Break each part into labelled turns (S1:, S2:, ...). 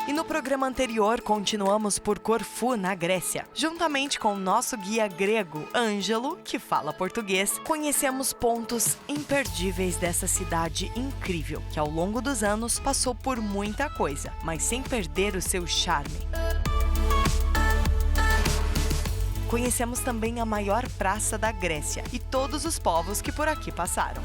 S1: E no programa anterior, continuamos por Corfu, na Grécia. Juntamente com o nosso guia grego, Ângelo, que fala português, conhecemos pontos imperdíveis dessa cidade incrível, que ao longo dos anos passou por muita coisa, mas sem perder o seu charme. Conhecemos também a maior praça da Grécia e todos os povos que por aqui passaram.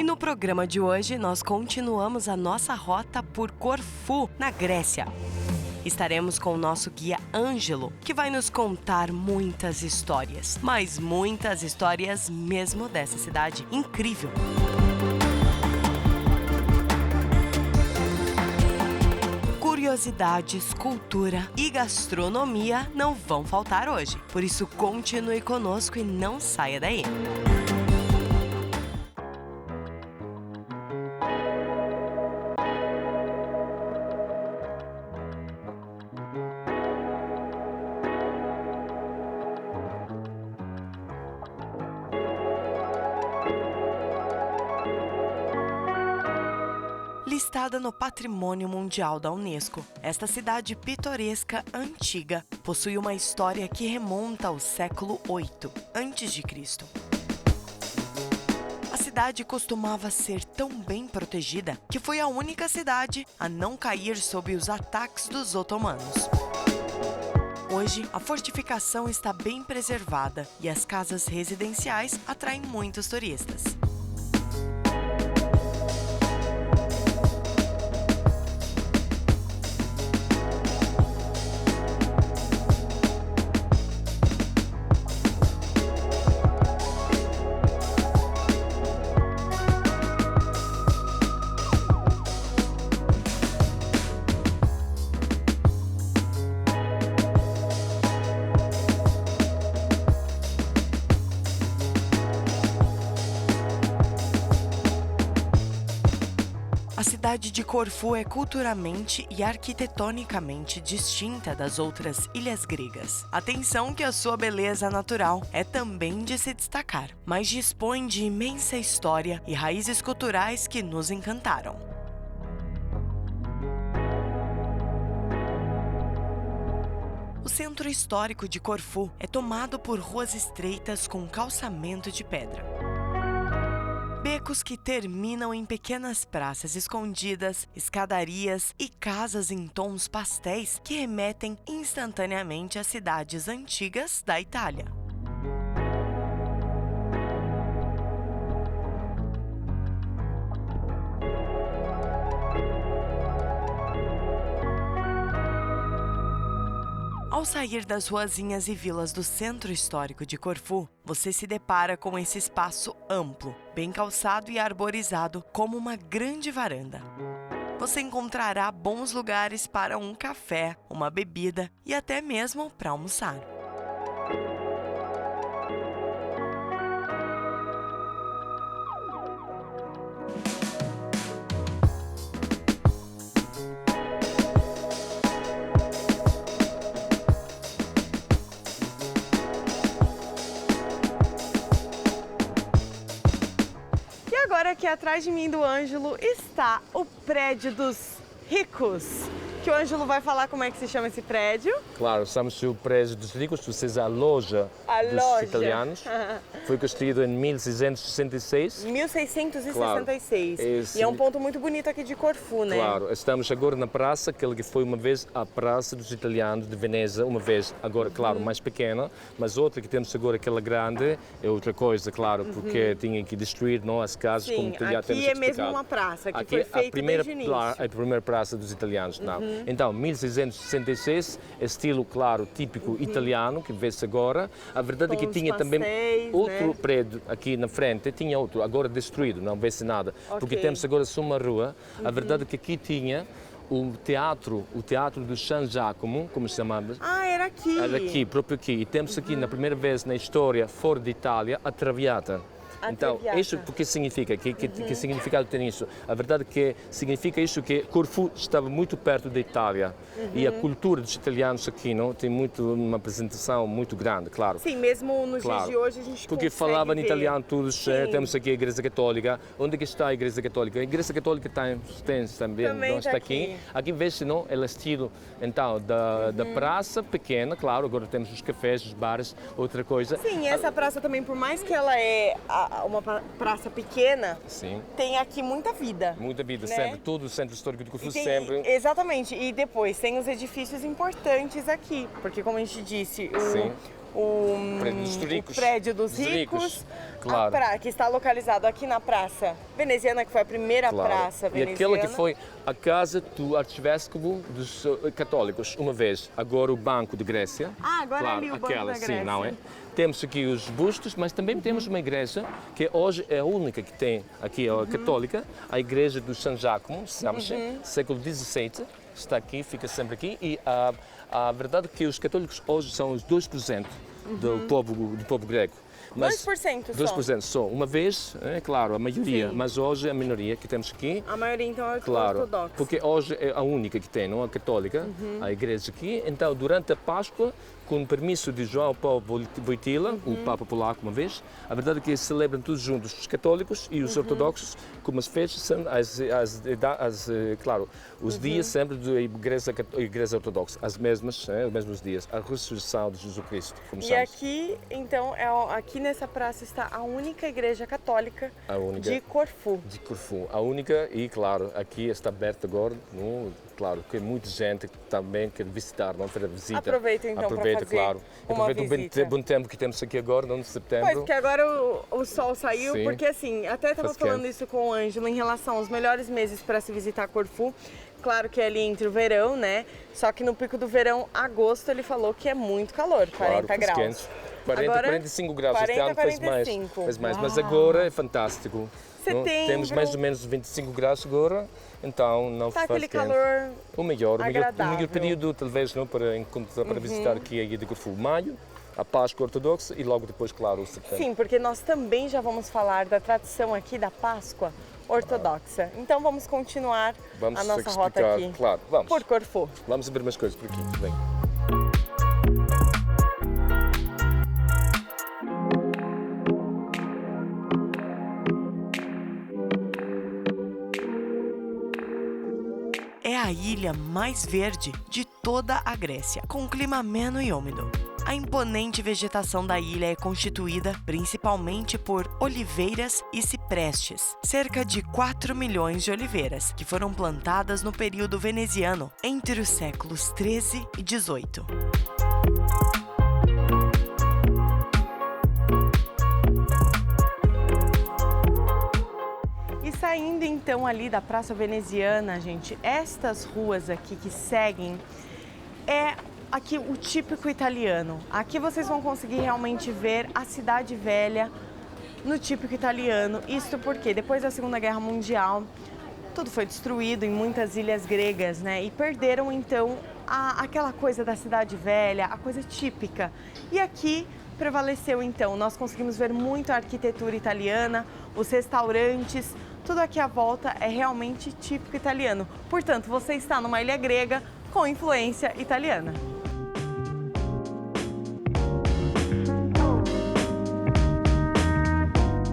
S1: No programa de hoje, nós continuamos a nossa rota por Corfu, na Grécia. Estaremos com o nosso guia Ângelo, que vai nos contar muitas histórias, mas muitas histórias mesmo dessa cidade incrível. Curiosidades, cultura e gastronomia não vão faltar hoje. Por isso, continue conosco e não saia daí. Listada no Patrimônio Mundial da Unesco, esta cidade pitoresca antiga possui uma história que remonta ao século VIII a.C. A cidade costumava ser tão bem protegida que foi a única cidade a não cair sob os ataques dos otomanos. Hoje, a fortificação está bem preservada e as casas residenciais atraem muitos turistas. A cidade de Corfu é culturalmente e arquitetonicamente distinta das outras ilhas gregas. Atenção que a sua beleza natural é também de se destacar, mas dispõe de imensa história e raízes culturais que nos encantaram. O centro histórico de Corfu é tomado por ruas estreitas com calçamento de pedra. Becos que terminam em pequenas praças escondidas, escadarias e casas em tons pastéis que remetem instantaneamente às cidades antigas da Itália. Ao sair das ruazinhas e vilas do centro histórico de Corfu, você se depara com esse espaço amplo, bem calçado e arborizado como uma grande varanda. Você encontrará bons lugares para um café, uma bebida e até mesmo para almoçar. Agora aqui atrás de mim do Ângelo está o prédio dos ricos, que o Ângelo vai falar como é que se chama esse prédio.
S2: Claro, estamos no prédio dos ricos, ou seja, a loja dos italianos. Foi construído em 1666.
S1: 1666.
S2: Claro,
S1: e é um ponto muito bonito aqui de Corfu, né?
S2: Claro, estamos agora na praça, aquela que foi uma vez a Praça dos Italianos de Veneza, uma vez, agora, claro, mais pequena, mas outra que temos agora, aquela grande, é outra coisa, claro, porque tinha que destruir não, as casas,
S1: sim,
S2: como já temos
S1: aqui é
S2: explicado.
S1: mesmo uma praça, que foi feita desde o início.
S2: A primeira praça dos italianos, não. Então, 1666, estilo, claro, típico italiano, que vê-se agora. A verdade é que tinha também outro prédio aqui na frente, tinha outro, agora destruído, não vê-se nada, porque temos agora só uma rua. A verdade é que aqui tinha o teatro do San Giacomo, como se chamava.
S1: Ah, era aqui?
S2: Era aqui, próprio aqui. E temos aqui, na primeira vez na história, fora de Itália, a Traviata. Então, isso o que significa? Que significado tem isso? A verdade é que significa isso que Corfu estava muito perto da Itália e a cultura dos italianos aqui não tem uma apresentação muito grande, claro.
S1: Sim, mesmo nos dias de hoje a gente
S2: porque falavam italiano todos, temos aqui a Igreja Católica. Onde que está a Igreja Católica? A Igreja Católica tem também não está aqui. Aqui vê-se, não? Ela é estilo então da praça pequena, claro. Agora temos os cafés, os bares, outra coisa.
S1: Sim, essa praça também, por mais que ela é uma praça pequena, tem aqui muita vida.
S2: Muita vida, né? Sempre. Todo o centro histórico de Corfu sempre.
S1: Exatamente. E depois tem os edifícios importantes aqui, porque como a gente disse, o prédio dos ricos,
S2: claro.
S1: Que está localizado aqui na Praça Veneziana, que foi a primeira praça veneziana.
S2: E aquela que foi a casa do arcebispo dos católicos, uma vez. Agora o Banco de Grécia.
S1: Agora ali o Banco da Grécia.
S2: Sim, não é? Temos aqui os bustos, mas também temos uma igreja que hoje é a única que tem aqui, a católica, a igreja do São Giacomo, século XVII. Está aqui, fica sempre aqui, e a verdade é que os católicos hoje são os 2% do povo grego. Mas
S1: 2% só?
S2: 2% só. Uma vez, é claro, a maioria, mas hoje é a minoria que temos aqui.
S1: A maioria então é
S2: ortodoxa. Porque hoje é a única que tem, não a católica, a igreja aqui. Então, durante a Páscoa, com o permisso de João Paulo Wojtyła, o Papa polaco uma vez, a verdade é que celebram todos juntos, os católicos e os ortodoxos, como as festas são claro, os dias sempre da igreja ortodoxa, os mesmos dias, a ressurreição de Jesus Cristo.
S1: E aqui, então, aqui nessa praça está a única igreja católica de Corfu.
S2: De Corfu, a única, e claro, aqui está aberta agora, claro, que muita gente também quer visitar, não para visita.
S1: Aproveita então para fazer
S2: claro.
S1: uma visita.
S2: O bom tempo que temos aqui agora, no setembro.
S1: Pois, porque agora o sol saiu, porque assim, até estava falando isso com o Ângelo em relação aos melhores meses para se visitar Corfu. Claro que é ali entre o verão, né? Só que no pico do verão, agosto, ele falou que é muito calor, 40 graus.
S2: Quente. 45 graus,
S1: 40,
S2: este ano
S1: 45.
S2: faz mais, mas agora é fantástico. Temos mais ou menos 25 graus agora, então não faz
S1: aquele
S2: quente.
S1: Calor
S2: o melhor período talvez não para visitar aqui a Ilha de Corfu, maio, a Páscoa ortodoxa e logo depois, claro, o setembro.
S1: Sim, porque nós também já vamos falar da tradição aqui da Páscoa ortodoxa. Então vamos continuar a nossa rota aqui,
S2: claro, vamos.
S1: Por Corfu.
S2: Vamos ver umas coisas por aqui, vem.
S1: É a ilha mais verde de toda a Grécia, com um clima ameno e úmido. A imponente vegetação da ilha é constituída principalmente por oliveiras e ciprestes, cerca de 4 milhões de oliveiras, que foram plantadas no período veneziano, entre os séculos 13 e 18. Saindo então ali da Praça Veneziana, gente, estas ruas aqui que seguem é aqui o típico italiano. Aqui vocês vão conseguir realmente ver a cidade velha no típico italiano. Isto porque depois da Segunda Guerra Mundial tudo foi destruído em muitas ilhas gregas, né? E perderam então aquela coisa da cidade velha, a coisa típica. E aqui prevaleceu então, nós conseguimos ver muito a arquitetura italiana, os restaurantes, tudo aqui à volta é realmente típico italiano. Portanto, você está numa ilha grega com influência italiana.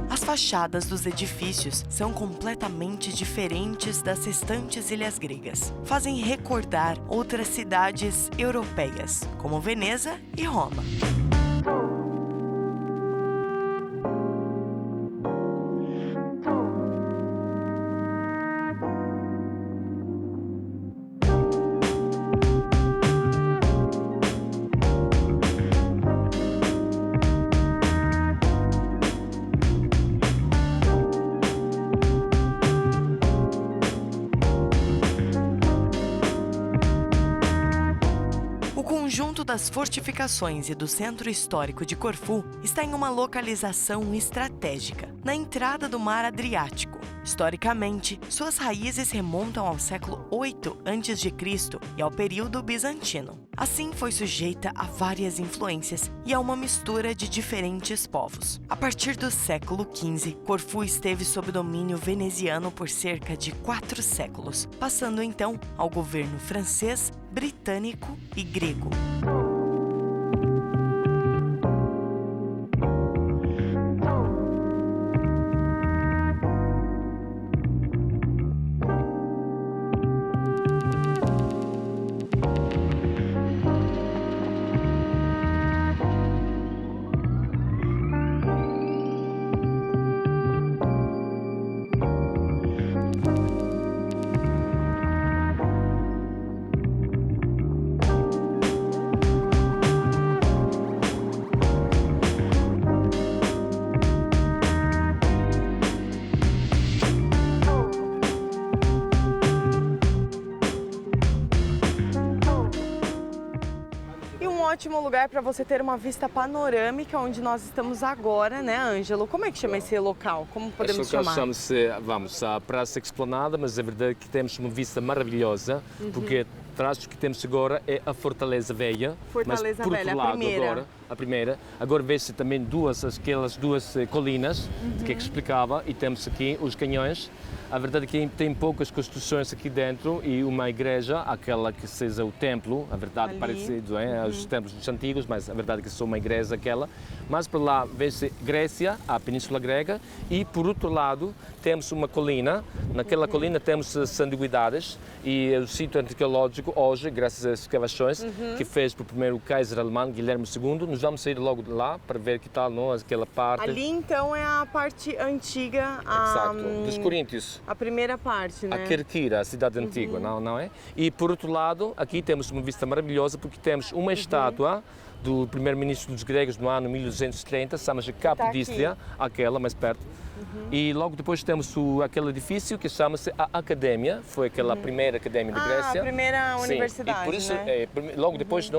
S1: As fachadas dos edifícios são completamente diferentes das restantes ilhas gregas. Fazem recordar outras cidades europeias, como Veneza e Roma. O conjunto das fortificações e do centro histórico de Corfu está em uma localização estratégica, na entrada do Mar Adriático. Historicamente, suas raízes remontam ao século VIII a.C. e ao período bizantino. Assim foi sujeita a várias influências e a uma mistura de diferentes povos. A partir do século XV, Corfu esteve sob domínio veneziano por cerca de 4 séculos, passando então ao governo francês, britânico e grego.
S3: Ótimo lugar para você ter uma vista panorâmica, onde nós estamos agora, né, Ângelo? Como é que chama esse local? Como podemos chamar?
S2: Esse local chama-se, a Praça Explanada, mas é verdade que temos uma vista maravilhosa, porque atrás que temos agora é a Fortaleza Velha.
S3: Fortaleza
S2: mas por
S3: Velha,
S2: outro lado,
S3: a primeira.
S2: Agora vê-se também aquelas duas colinas, que explicava, e temos aqui os canhões. A verdade é que tem poucas construções aqui dentro e uma igreja, aquela que seja o templo, a verdade parecido, os templos antigos, mas a verdade é que só uma igreja aquela. Mas para lá vê-se Grécia, a Península Grega, e por outro lado temos uma colina. Naquela colina temos as antiguidades e o sítio arqueológico hoje, graças às escavações que fez para o primeiro Kaiser alemão, Guilherme II. Nós vamos sair logo de lá para ver que tal, não, aquela parte.
S3: Ali então é a parte antiga,
S2: Exato, dos Coríntios.
S3: A primeira parte, né?
S2: A Kerkira, a cidade antiga, não é? E por outro lado, aqui temos uma vista maravilhosa porque temos uma estátua do primeiro-ministro dos gregos no ano 1230, chama-se Capodístria, aquela mais perto. E logo depois temos aquele edifício que chama-se a Académia, foi aquela primeira académia de Grécia.
S3: A primeira universidade,
S2: e por isso,
S3: né?
S2: logo depois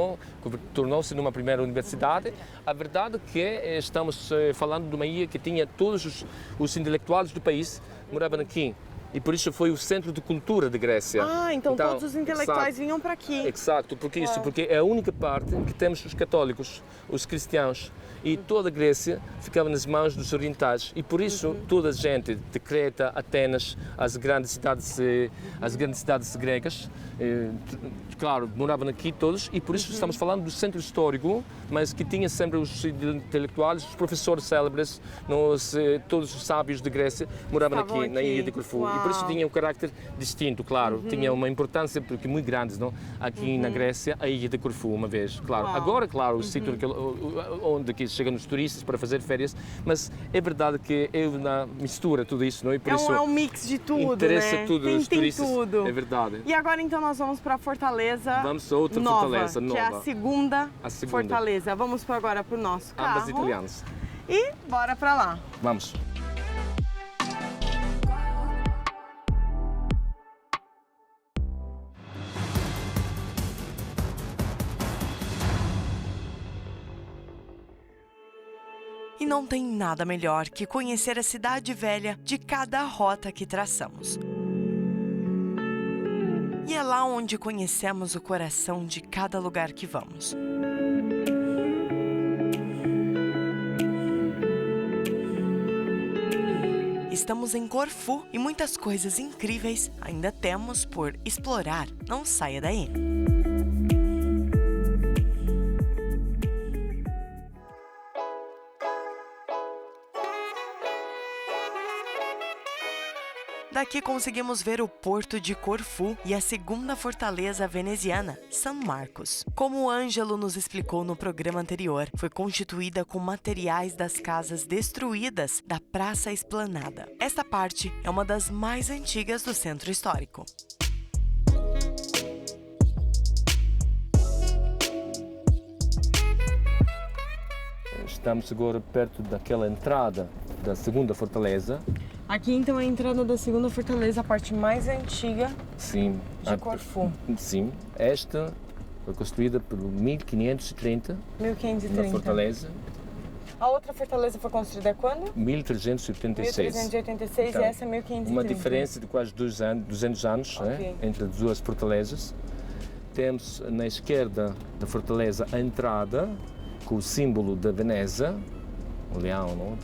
S2: tornou-se numa primeira universidade. A verdade é que estamos falando de uma ilha que tinha todos os intelectuais do país moravam aqui. E por isso foi o centro de cultura de Grécia.
S3: Então todos os intelectuais vinham para aqui.
S2: Exato, porque é a única parte que temos os católicos, os cristãos, e toda a Grécia ficava nas mãos dos orientais. E por isso toda a gente de Creta, Atenas, as grandes cidades gregas, claro, moravam aqui todos, e por isso estamos falando do centro histórico, mas que tinha sempre os intelectuais, os professores célebres, todos os sábios de Grécia moravam aqui na ilha de Corfu. E por isso tinha um carácter distinto, claro, tinha uma importância porque muito grande, não? Aqui na Grécia, a ilha de Corfu, uma vez, claro. Agora, claro, o sítio onde aqui chegam os turistas para fazer férias, mas é verdade que é uma mistura tudo isso, não? E por isso
S3: é um mix de tudo,
S2: interessa
S3: né?
S2: tudo, os turistas,
S3: tudo.
S2: É verdade.
S3: E agora então nós vamos para a Fortaleza.
S2: Vamos a outra
S3: nova,
S2: Fortaleza nova.
S3: Que é a segunda Fortaleza. Vamos agora para o nosso carro.
S2: Ambas italianas.
S3: E bora para lá.
S2: Vamos.
S1: E não tem nada melhor que conhecer a cidade velha de cada rota que traçamos. E é lá onde conhecemos o coração de cada lugar que vamos. Estamos em Corfu e muitas coisas incríveis ainda temos por explorar. Não saia daí! Daqui conseguimos ver o porto de Corfu e a segunda fortaleza veneziana, San Marcos. Como o Ângelo nos explicou no programa anterior, foi constituída com materiais das casas destruídas da Praça Explanada. Esta parte é uma das mais antigas do centro histórico.
S2: Estamos agora perto daquela entrada da segunda fortaleza.
S3: Aqui então é a entrada da segunda fortaleza, a parte mais antiga de Corfu.
S2: Sim, esta foi construída por 1530.
S3: 1530.
S2: Na fortaleza.
S3: A outra fortaleza foi construída quando?
S2: 1386.
S3: 1386 então, e essa é 1530.
S2: Uma diferença de quase 200 anos,
S3: okay,
S2: entre as duas fortalezas. Temos na esquerda da fortaleza a entrada com o símbolo da Veneza, o leão, não?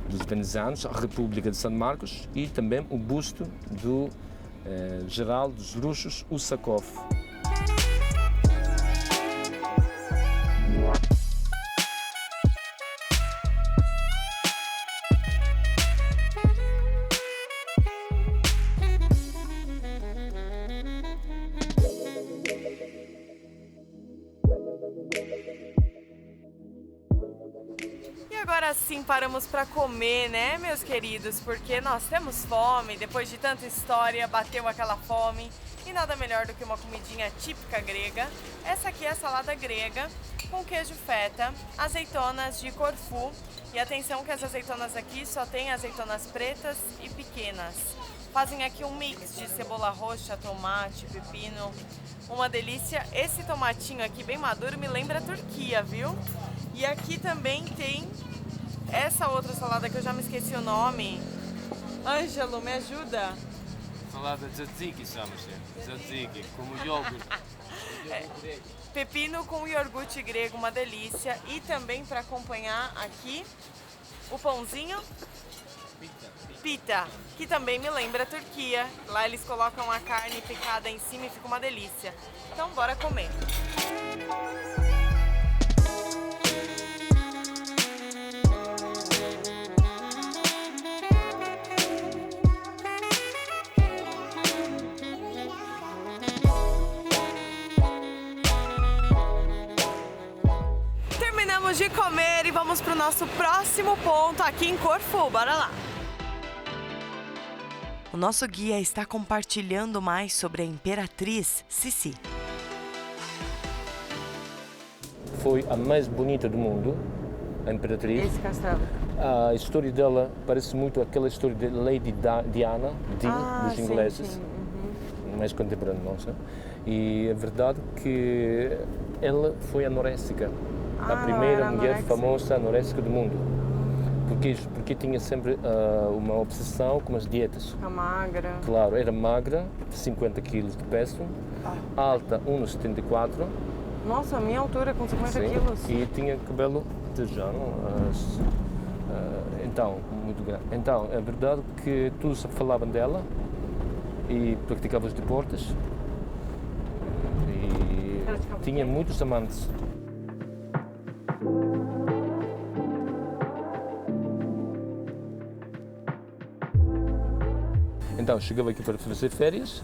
S2: Dos venezianos, a República de São Marcos, e também o busto do geral dos russos, Usakov.
S3: Agora sim paramos para comer, né, meus queridos? Porque nós temos fome, depois de tanta história, bateu aquela fome. E nada melhor do que uma comidinha típica grega. Essa aqui é a salada grega, com queijo feta, azeitonas de Corfu. E atenção que as azeitonas aqui só tem azeitonas pretas e pequenas. Fazem aqui um mix de cebola roxa, tomate, pepino. Uma delícia. Esse tomatinho aqui bem maduro me lembra a Turquia, viu? E aqui também tem essa outra salada que eu já me esqueci o nome. Ângelo, me ajuda?
S2: Salada tzatziki chama-se. Tzatziki, como iogurte.
S3: Pepino com iogurte grego, uma delícia. E também para acompanhar aqui o pãozinho pita, que também me lembra a Turquia. Lá eles colocam a carne picada em cima e fica uma delícia. Então bora comer. De comer e vamos para o nosso próximo ponto aqui em Corfu. Bora lá!
S1: O nosso guia está compartilhando mais sobre a imperatriz Sissi.
S2: Foi a mais bonita do mundo, a imperatriz.
S3: Esse castelo.
S2: A história dela parece muito aquela história de Lady Diana, dos ingleses,
S3: sim.
S2: mais contemporânea nossa. E é verdade que ela foi anoréxica. A primeira mulher famosa anoréxica do mundo. Porque tinha sempre uma obsessão com as dietas.
S3: Fica magra.
S2: Claro, era magra, 50 kg de peso, alta 1,74.
S3: Nossa, a minha altura com 50
S2: sim,
S3: quilos.
S2: E tinha cabelo tejano, então, muito grande. Então, é verdade que todos falavam dela e praticava os deportes. E tinha muitos amantes. Então, chegava aqui para fazer férias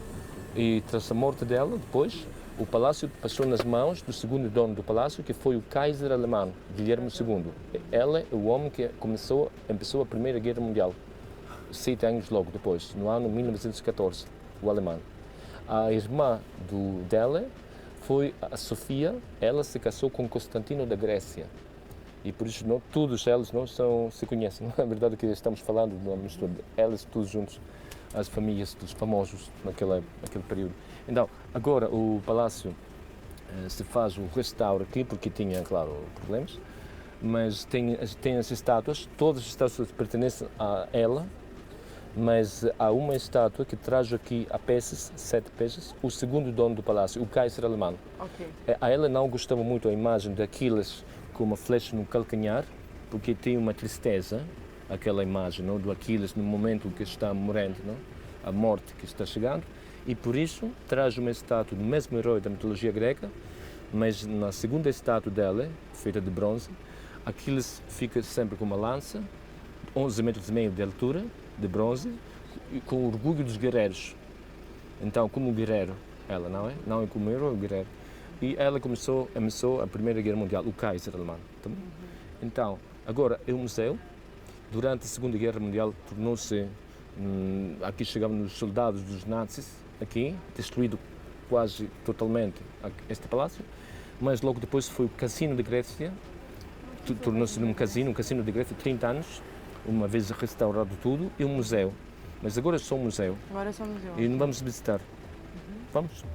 S2: e, tras a morte dela, depois, o palácio passou nas mãos do segundo dono do palácio, que foi o Kaiser alemão, Guilherme II. Ela é o homem que começou a Primeira Guerra Mundial, 7 anos logo depois, no ano 1914, o alemão. A irmã dela foi a Sofia, ela se casou com Constantino da Grécia. E por isso todos eles não se conhecem. É verdade que estamos falando de uma mistura de elas todos juntos, as famílias dos famosos naquele período. Então, agora o palácio se faz um restauro aqui, porque tinha, claro, problemas, mas tem as estátuas, todas as estátuas pertencem a ela, mas há uma estátua que traz aqui a peças, 7 peças, o segundo dono do palácio, o Kaiser alemão.
S3: Okay.
S2: A ela não gostava muito a imagem de Aquiles com uma flecha no calcanhar, porque tem uma tristeza, aquela imagem, não, do Aquiles no momento que está morrendo, não? A morte que está chegando, e por isso traz uma estátua do mesmo herói da mitologia grega, mas na segunda estátua dela, feita de bronze, Aquiles fica sempre com uma lança, 11,5 metros de altura, de bronze, e com o orgulho dos guerreiros. Então, como guerreiro, ela não é? Não é como herói, guerreiro. E ela começou a Primeira Guerra Mundial, o Kaiser alemão. Tá bom? Então, agora é um museu. Durante a Segunda Guerra Mundial tornou-se, aqui chegavam os soldados dos nazis, aqui, destruído quase totalmente este palácio, mas logo depois foi o Cassino de Grécia, tornou-se um cassino de Grécia, 30 anos, uma vez restaurado tudo, e um museu. Mas agora é só um museu.
S3: Agora é só um museu.
S2: E não vamos visitar. Vamos?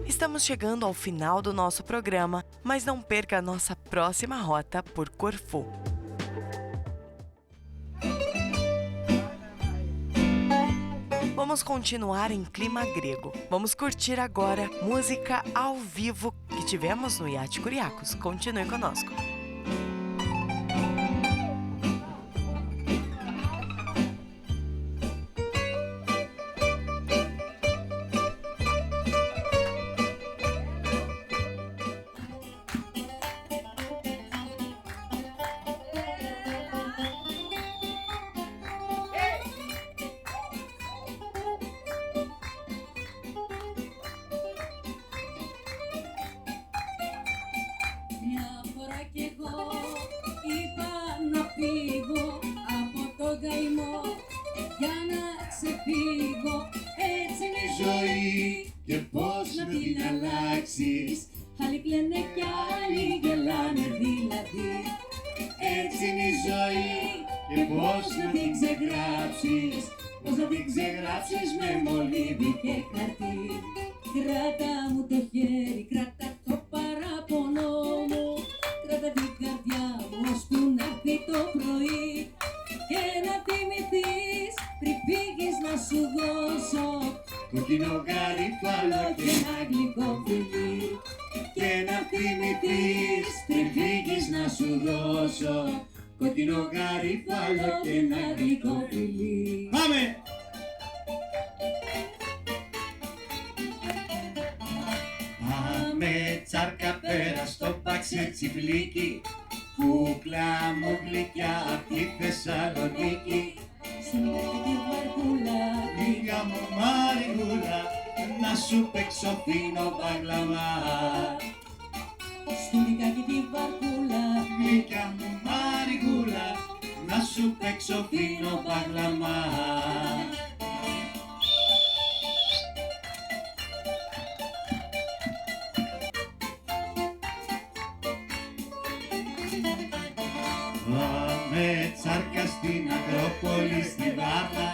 S1: Estamos chegando ao final do nosso programa, mas não perca a nossa próxima rota por Corfu. O vamos continuar em clima grego. Vamos curtir agora música ao vivo que tivemos no Iate Kuriakos. Continue conosco.
S4: Και πώς να την αλλάξεις. Άλλοι κλαίνε κι άλλοι γελάνε δηλαδή. Έτσι είναι η ζωή. Και πώς να την ξεγράψεις. Πώς να την ξεγράψεις με μολύβι και χαρτί. Κράτα μου το χέρι, κράτα το παράπονο μου. Κράτα την καρδιά μου ώσπου να έρθει το πρωί. Και να θυμηθείς πριν φύγεις να σου δώσω κόκκινο γαρίφαλο και ένα γλυκό φιλί. Και να θυμηθείς πριν φύγεις να σου δώσω κόκκινο γαρίφαλο και ένα γλυκό φιλί. Πάμε! Πάμε τσάρκα πέρα στο παξετσιφλίκι. Κούκλα μου γλυκιά απ' τη Θεσσαλονίκη. Στην τη βαρκούλα, λίγα μου μαριγούλα, να σου παίξω φίνο μπαγλαμά. Στην δικάκι τη βαρκούλα, λίγα μου μαριγούλα, να σου παίξω φίνο μπαγλαμά. Πάμε τσάρκα στην Ακρόπολη στη Βάρνα.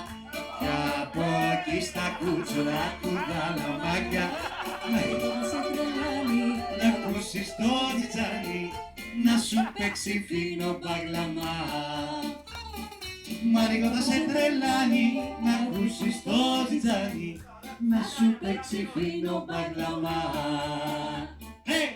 S4: Κι από εκεί στα κούτσουρα του Δαλαμάκια. Να σε τρελάνει, να ακούσεις το τζιτζάνι, να σου παίξει φίνο μπαγλαμά. Μαρίγο θα σε τρελάνει, να ακούσεις το τζιτζάνι, να σου παίξει φίνο μπαγλαμά. Hey!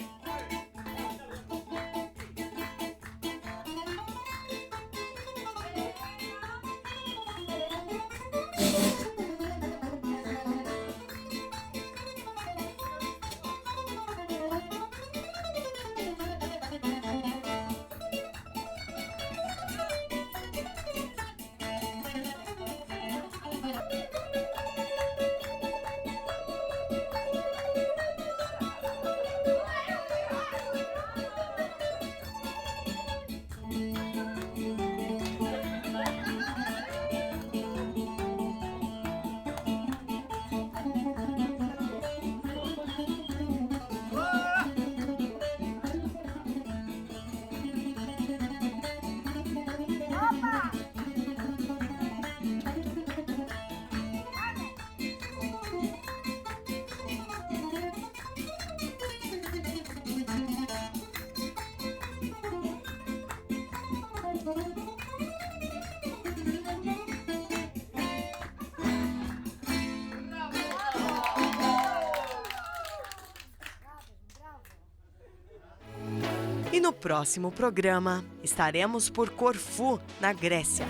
S1: E no próximo programa, estaremos por Corfu, na Grécia.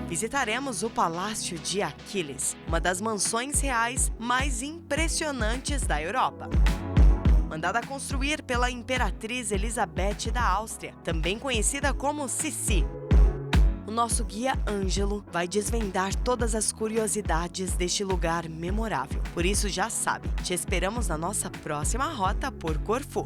S1: Visitaremos o Palácio de Aquiles, uma das mansões reais mais impressionantes da Europa. Mandada construir pela Imperatriz Elizabeth da Áustria, também conhecida como Sissi. O nosso guia Ângelo vai desvendar todas as curiosidades deste lugar memorável. Por isso já sabe, te esperamos na nossa próxima rota por Corfu.